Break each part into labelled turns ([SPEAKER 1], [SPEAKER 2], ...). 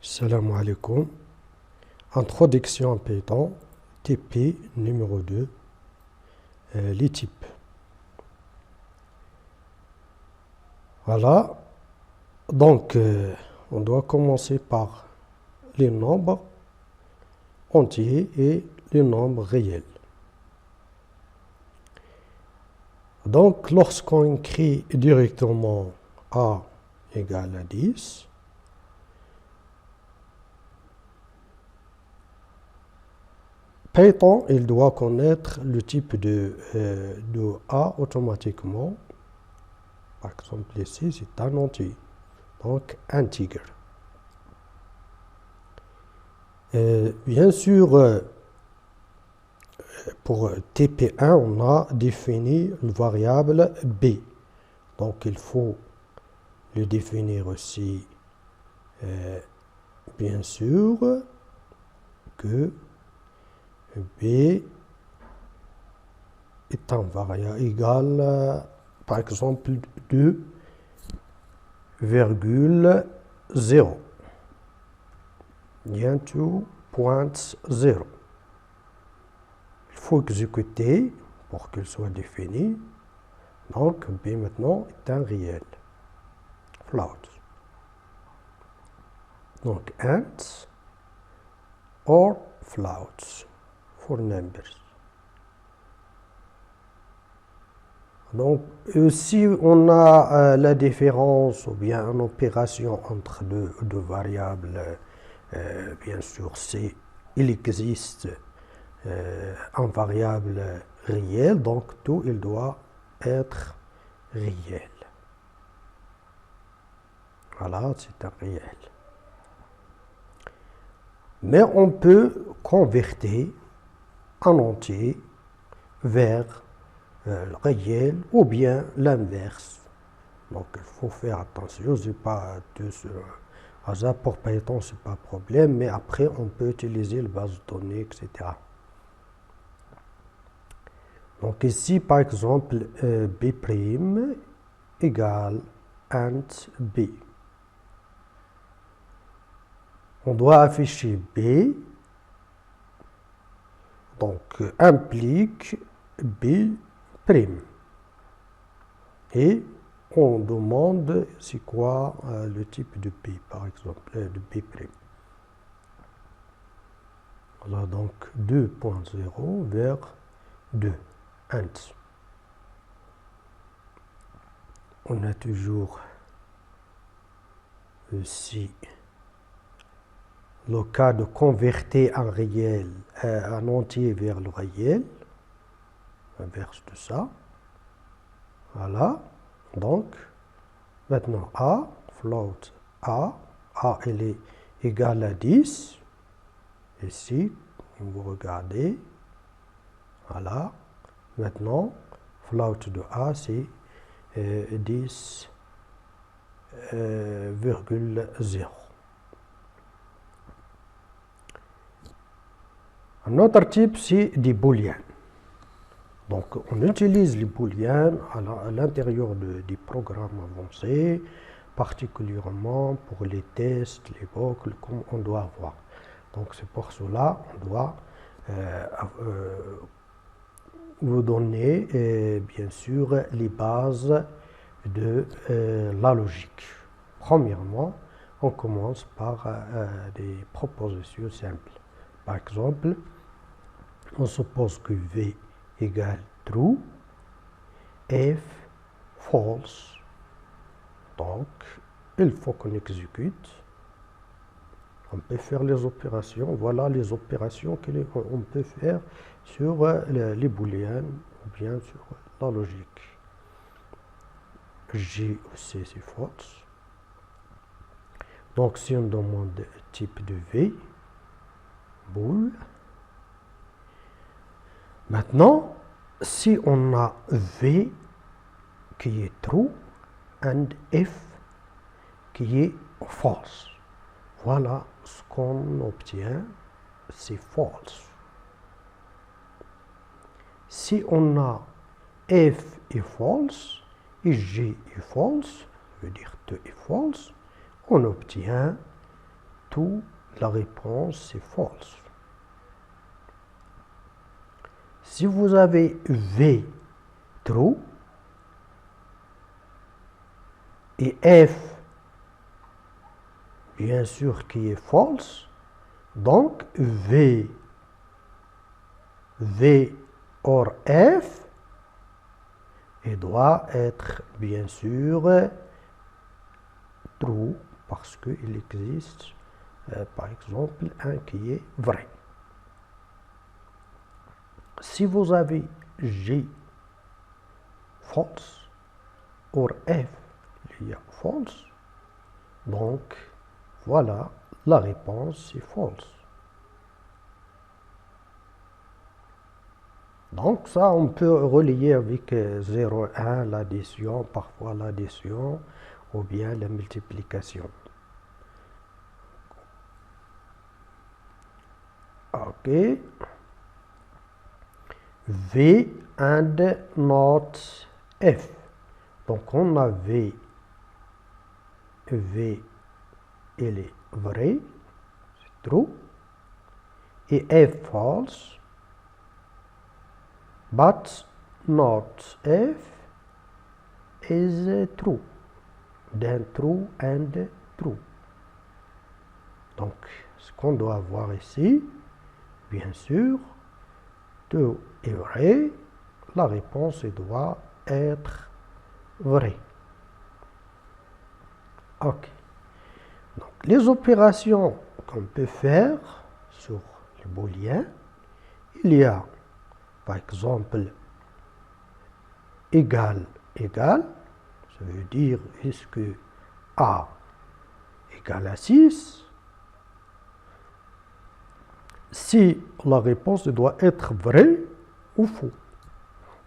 [SPEAKER 1] Salam alaikum. Introduction en Python, TP numéro 2, les types. Voilà, donc on doit commencer par les nombres entiers et les nombres réels. Donc lorsqu'on écrit directement A égale à 10, Python, il doit connaître le type de A automatiquement. Par exemple, ici, c'est un entier, donc integer. Bien sûr, pour TP1, on a défini une variable B. Donc, il faut le définir aussi, bien sûr, que B est un variable égal, par exemple, 2,0. Bien 2.0. Il faut exécuter pour qu'il soit défini. Donc, B maintenant est un réel. Float. Donc, int or floats for numbers. Donc, si on a la différence ou bien une opération entre deux variables, bien sûr, il existe un variable réel, donc tout, il doit être réel. Voilà, c'est un réel. Mais on peut convertir un entier vers le réel ou bien l'inverse. Donc il faut faire attention, je ne sais pas tout sur hasard pour Python, ce n'est pas un problème, mais après on peut utiliser la base de données, etc. Donc ici par exemple B' égale int B. On doit afficher B, donc implique B'. Et on demande c'est quoi le type de B, par exemple, de B'. Voilà, donc 2.0 vers 2, int. On a toujours aussi le cas de convertir un réel, un entier vers le réel, inverse de ça. Voilà, donc maintenant A, float A elle est égale à 10. Ici, vous regardez, voilà, maintenant float de A c'est 10,0. Un autre type, c'est des booléens. Donc, on utilise les booléens à l'intérieur des programmes avancés, particulièrement pour les tests, les boucles, comme on doit avoir. Donc, c'est pour cela qu'on doit vous donner, bien sûr, les bases de la logique. Premièrement, on commence par des propositions simples. Par exemple, on suppose que V égale true, if false. Donc, il faut qu'on exécute. On peut faire les opérations. Voilà les opérations qu'on peut faire sur les booléens ou bien sur la logique. J aussi c'est false. Donc, si on demande type de V, bool. Maintenant, si on a V qui est true and if qui est false, voilà ce qu'on obtient, c'est false. Si on a if est false et J est false, ça veut dire 2 est false, on obtient tout, la réponse c'est false. Si vous avez V true et F bien sûr qui est false, donc V or F il doit être bien sûr true parce qu'il existe par exemple un qui est vrai. Si vous avez G false or F il y a false, donc voilà la réponse c'est false. Donc ça on peut relier avec 0, 1, l'addition, parfois l'addition ou bien la multiplication. Ok. V and not F. Donc on a V il est vrai, c'est true, et F false, but not F is true, then true and true. Donc ce qu'on doit voir ici, bien sûr, tout est vrai, la réponse doit être vraie. Ok. Donc, les opérations qu'on peut faire sur le booléen, il y a par exemple égal, égal, ça veut dire est-ce que A égale à 6? Si la réponse doit être vraie ou faux.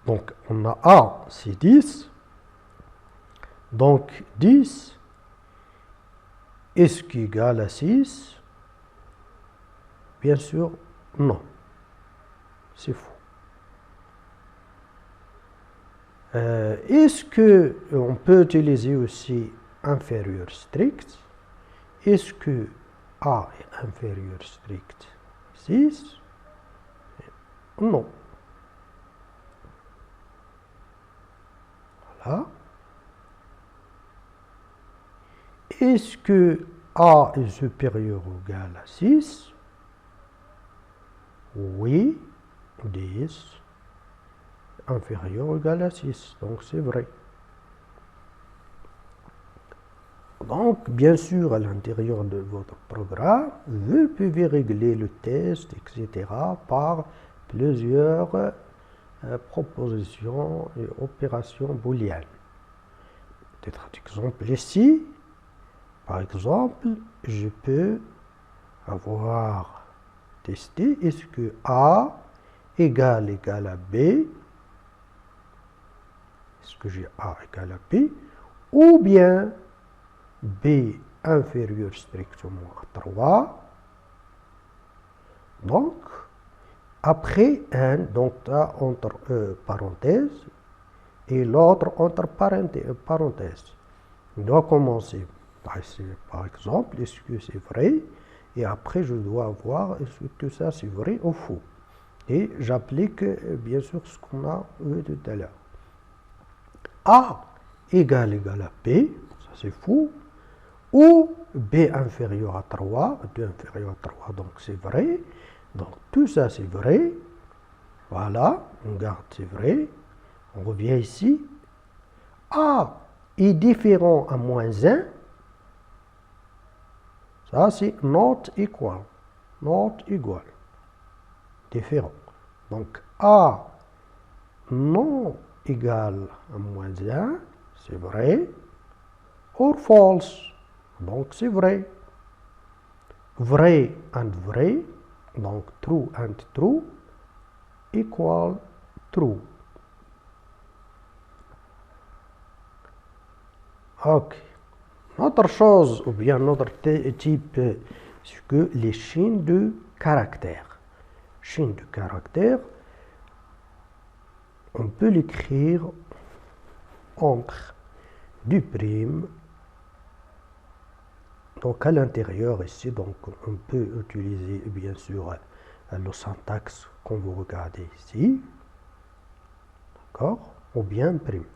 [SPEAKER 1] Donc on a A, c'est 10. Donc 10, est-ce qu'égal à 6? Bien sûr, non. C'est faux. Est-ce qu'on peut utiliser aussi inférieur strict? Est-ce que A est inférieur strict 6? Non. Voilà. Est-ce que A est supérieur ou égal à 6? Oui. 10 inférieur ou égal à 6. Donc c'est vrai. Donc, bien sûr, à l'intérieur de votre programme, vous pouvez régler le test, etc. par plusieurs propositions et opérations booléennes. Peut-être un exemple ici. Par exemple, je peux avoir testé est-ce que A égale à B, est-ce que j'ai A égale à B, ou bien B inférieur strictement à 3. Donc, après un, donc là, entre parenthèses, et l'autre entre parenthèses. On doit commencer par exemple, est-ce que c'est vrai? Et après, je dois voir est-ce que tout ça c'est vrai ou faux. Et j'applique bien sûr ce qu'on a vu tout à l'heure. A égale à B, ça c'est faux. Ou B inférieur à 3, 2 inférieur à 3, donc c'est vrai. Donc tout ça c'est vrai. Voilà, on garde c'est vrai. On revient ici. A est différent à moins 1. Ça c'est not equal. Not equal. Différent. Donc A non égal à moins 1, c'est vrai. Or false. Donc c'est vrai. Vrai and vrai, donc true and true, equal true. Ok. Autre chose, ou bien notre type, c'est que les chaînes de caractères. Chaîne de caractères, on peut l'écrire entre du prime, Donc à l'intérieur ici, donc, on peut utiliser bien sûr le syntaxe qu'on vous regardez ici, d'accord, ou bien prime.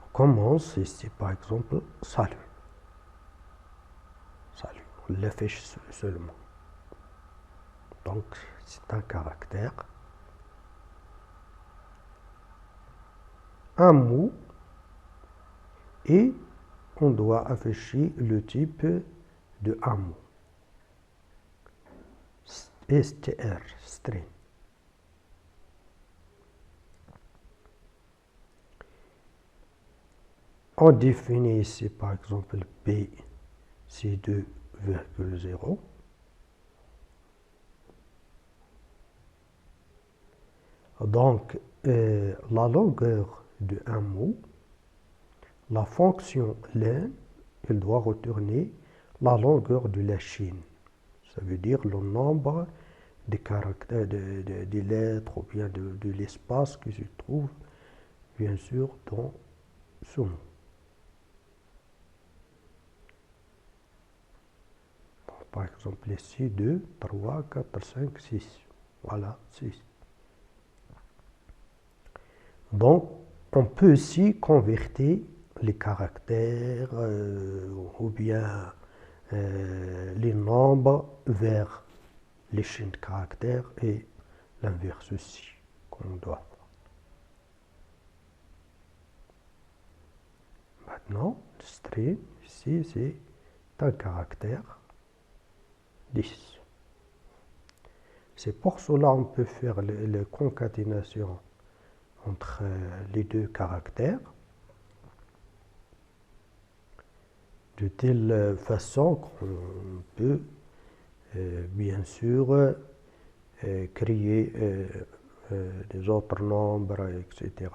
[SPEAKER 1] On commence ici par exemple salut. Salut, on l'affiche seulement. Donc c'est un caractère. Un mot et on doit afficher le type de un mot. str, string. On définit ici par exemple P, c'est 2,0. Donc, la longueur de un mot, la fonction len, elle doit retourner la longueur de la chaîne. Ça veut dire le nombre des caractères, des lettres ou bien de l'espace qui se trouve, bien sûr, dans ce mot. Donc, par exemple, ici, 2, 3, 4, 5, 6. Voilà, 6. Donc, on peut aussi convertir les caractères ou bien les nombres vers les chaînes de caractères et l'inverse aussi qu'on doit faire. Maintenant, le string, ici, c'est un caractère 10. C'est pour cela qu'on peut faire la concaténation entre les deux caractères de telle façon qu'on peut bien sûr créer des autres nombres, etc.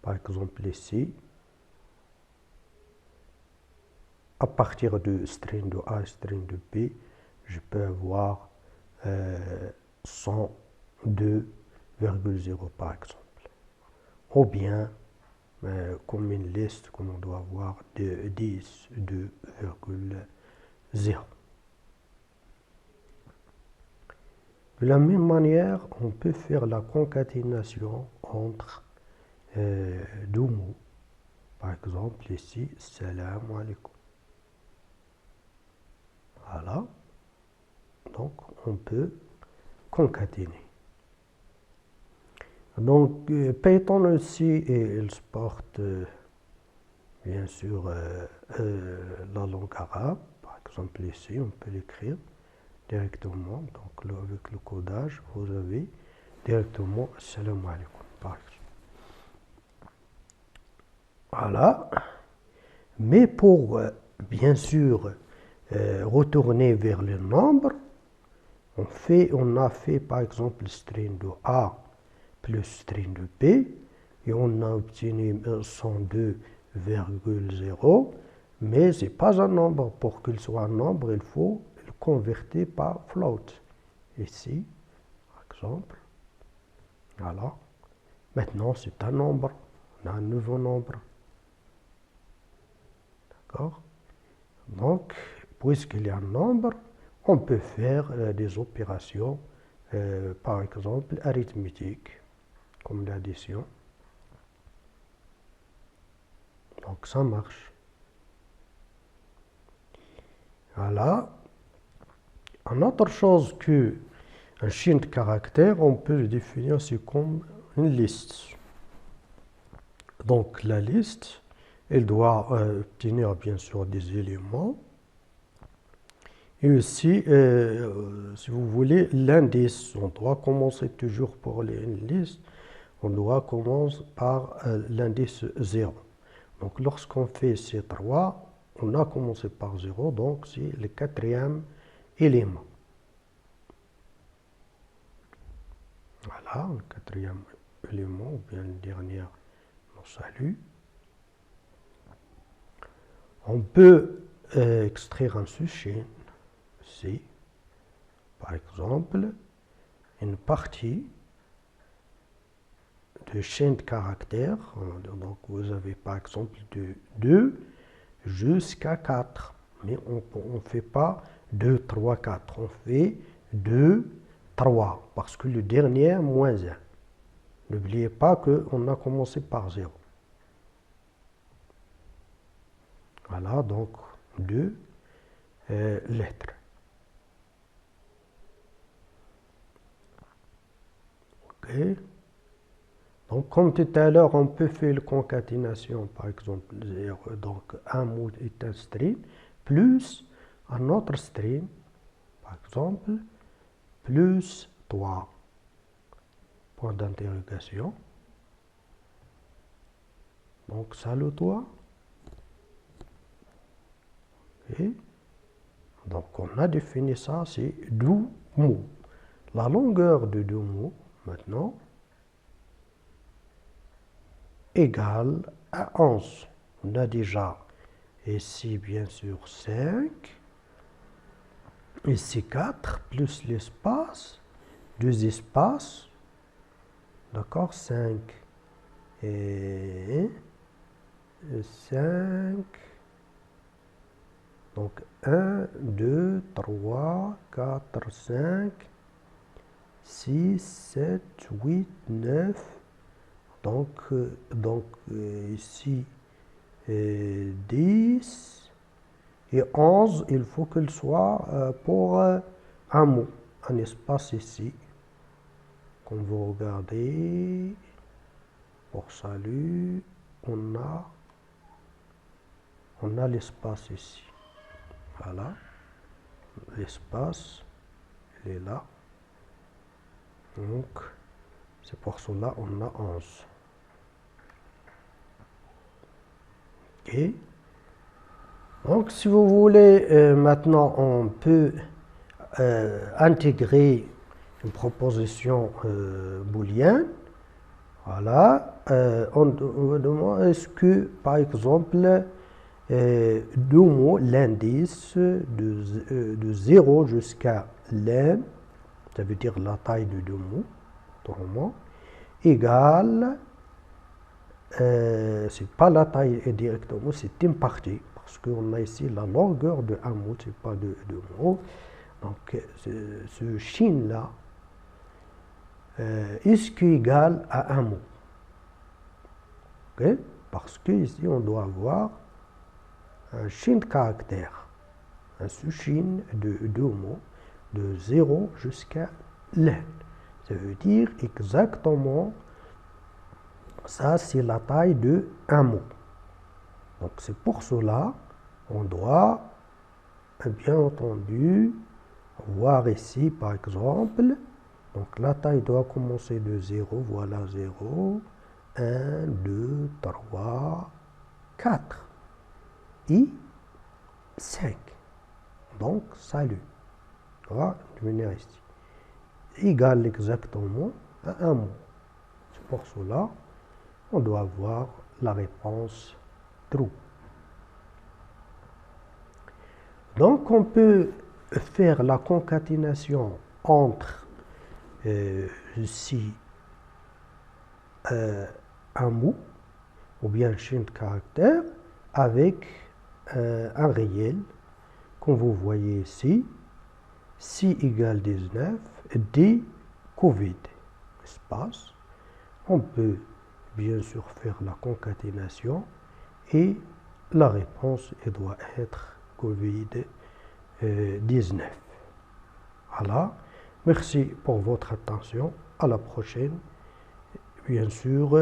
[SPEAKER 1] Par exemple ici, à partir de string de A et string de B, je peux avoir 102,0 par exemple. Ou bien, comme une liste, comme on doit avoir de 10,0. De la même manière, on peut faire la concaténation entre deux mots. Par exemple, ici, salam alaikum. Voilà. Donc, on peut concaténer. Donc, Python aussi, il supporte bien sûr la langue arabe. Par exemple, ici, on peut l'écrire directement. Donc, avec le codage, vous avez directement Assalamu alaikum, par exemple. Voilà. Mais pour, bien sûr, retourner vers le nombre, on a fait par exemple string de A plus string de B et on a obtenu 102,0, mais ce n'est pas un nombre. Pour qu'il soit un nombre, il faut le convertir par float. Ici, par exemple, voilà. Maintenant, c'est un nombre. On a un nouveau nombre. D'accord? Donc, puisqu'il y a un nombre, on peut faire des opérations, par exemple, arithmétiques, comme l'addition. Donc, ça marche. Voilà. Une autre chose qu'un chaîne de caractères, on peut le définir aussi comme une liste. Donc, la liste, elle doit obtenir bien sûr des éléments. Et aussi, si vous voulez, l'indice, on doit commencer toujours pour une liste, on doit commencer par l'indice 0. Donc lorsqu'on fait ces trois, on a commencé par 0, donc c'est le quatrième élément. Voilà, le quatrième élément, ou bien le dernier, on salue. On peut extraire un sous-chaîne. C'est, par exemple, une partie de chaîne de caractères. Donc vous avez par exemple de 2 jusqu'à 4. Mais on ne fait pas 2, 3, 4. On fait 2, 3. Parce que le dernier, moins 1. N'oubliez pas qu'on a commencé par 0. Voilà, donc 2 lettres. OK. Donc, comme tout à l'heure, on peut faire la concaténation, par exemple, 0. Donc, un mot est un string, plus un autre string, par exemple, plus 3. Point d'interrogation. Donc, ça le 3. Et donc, on a défini ça, c'est 2 mots. La longueur de 2 mots, maintenant, égale à 11. On a déjà ici, bien sûr, 5. Ici, 4, plus l'espace, 2 espaces. D'accord, 5 et 5. Donc, 1, 2, 3, 4, 5, 6, 7, 8, 9. Donc ici, 10 et 11, il faut qu'il soit pour un mot, un espace ici. Comme vous regardez, pour salut, on a l'espace ici. Voilà, l'espace, il est là. Donc, c'est pour cela on a 11. OK. Donc, si vous voulez, maintenant, on peut intégrer une proposition booléenne. Voilà. On demande est-ce que, par exemple, 2 mots, l'indice de 0 jusqu'à l'N, ça veut dire la taille de 2 mots, normalement, égale, c'est pas la taille directement, c'est une partie, parce qu'on a ici la longueur de un mot, c'est pas de 2 mots. Donc, ce chine-là, est-ce qu'il est égal à un mot? Okay? Parce qu'ici, on doit avoir un chine de caractère, un sous-chine de 2 mots, de 0 jusqu'à l'N. Ça veut dire exactement, ça c'est la taille de un mot. Donc c'est pour cela, on doit, bien entendu, voir ici par exemple, donc la taille doit commencer de 0, voilà 0, 1, 2, 3, 4 et 5. Donc salut, on va venir ici. Égale exactement à un mot. C'est pour cela, on doit avoir la réponse true. Donc, on peut faire la concaténation entre ici un mot ou bien un chaîne de caractères avec un réel, comme vous voyez ici, si égale 19, D Covid, espace. On peut bien sûr faire la concaténation et la réponse doit être Covid-19. Voilà. Merci pour votre attention. À la prochaine. Bien sûr,